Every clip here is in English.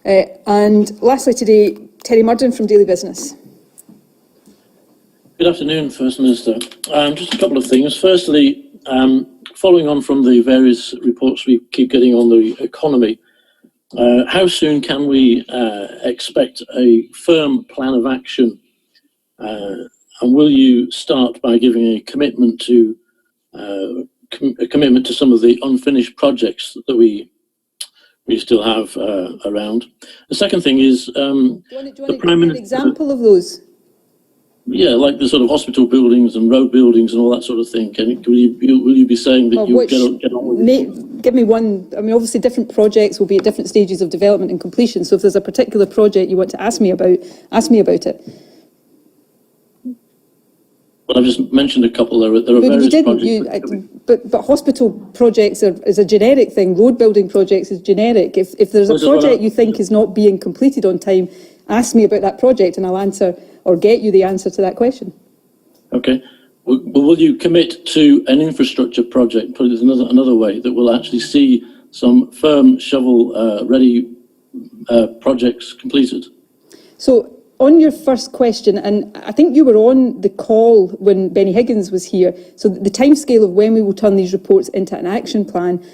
And lastly today, Terry Murden from Daily Business. Good afternoon, First Minister. Just a couple of things. Firstly, following on from the various reports we keep getting on the economy, how soon can we expect a firm plan of action? And will you start by giving a commitment to some of the unfinished projects that we still have around? The second thing is do you want to give Prime an example of those? Yeah, like the sort of hospital buildings and road buildings and all that sort of thing. Will you be saying that you'll get on with it? Give me one. I mean, obviously different projects will be at different stages of development and completion. So if there's a particular project you want to ask me about it. Well, I've just mentioned a couple. There are various projects. But hospital projects is a generic thing. Road building projects is generic. If there's a project you think is not being completed on time, ask me about that project and I'll answer or get you the answer to that question. Okay. Well, will you commit to an infrastructure project, put it another way, that will actually see some firm shovel-ready projects completed? So on your first question, and I think you were on the call when Benny Higgins was here, so the timescale of when we will turn these reports into an action plan,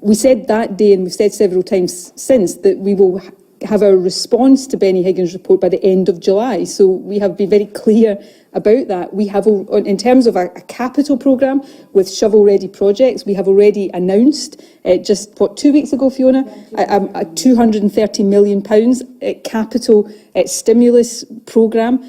we said that day, and we've said several times since, that we will have our response to Benny Higgins' report by the end of July. So we have been very clear about that. We have, in terms of a capital programme with shovel-ready projects, we have already announced, just 2 weeks ago, Fiona, a £230 million capital stimulus programme.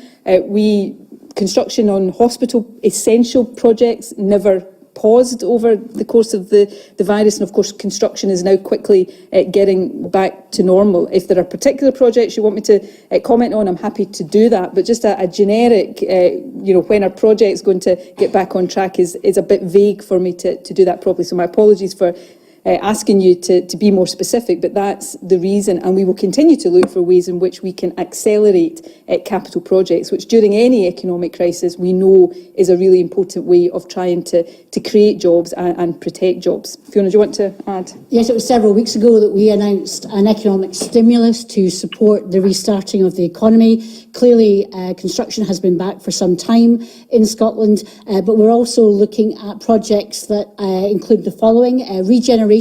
Construction on hospital essential projects never paused over the course of the virus, and of course construction is now quickly getting back to normal. If there are particular projects you want me to comment on, I'm happy to do that, but just a generic, when our project's going to get back on track is a bit vague for me to do that properly. So my apologies for asking you to be more specific, but that's the reason, and we will continue to look for ways in which we can accelerate capital projects, which during any economic crisis we know is a really important way of trying to create jobs and protect jobs. Fiona, do you want to add? Yes, it was several weeks ago that we announced an economic stimulus to support the restarting of the economy. Clearly, construction has been back for some time in Scotland, but we're also looking at projects that include the following: regeneration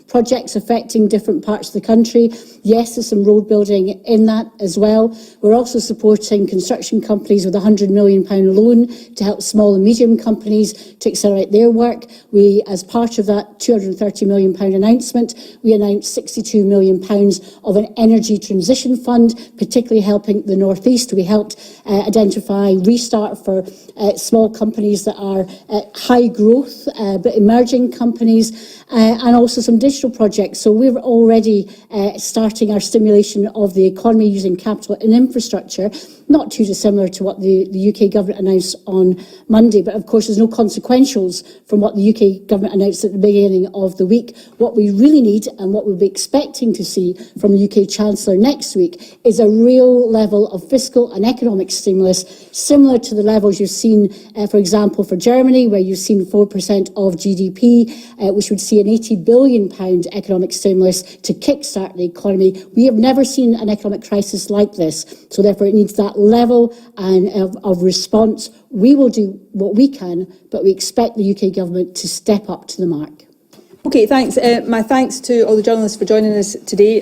projects affecting different parts of the country. Yes, there's some road building in that as well. We're also supporting construction companies with a £100 million loan to help small and medium companies to accelerate their work. We, as part of that £230 million announcement, we announced £62 million of an energy transition fund, particularly helping the North East. We helped identify restart for small companies that are high growth but emerging companies, and also some digital projects. So we're already starting our stimulation of the economy using capital and infrastructure, not too dissimilar to what the UK government announced on Monday. But of course, there's no consequentials from what the UK government announced at the beginning of the week. What we really need, and what we'll be expecting to see from the UK Chancellor next week, is a real level of fiscal and economic stimulus, similar to the levels you've seen, for example, for Germany, where you've seen 4% of GDP, which would see an £80 billion economic stimulus to kickstart the economy. We have never seen an economic crisis like this, so therefore it needs that level of response. We will do what we can, but we expect the UK government to step up to the mark. Okay, thanks. My thanks to all the journalists for joining us today.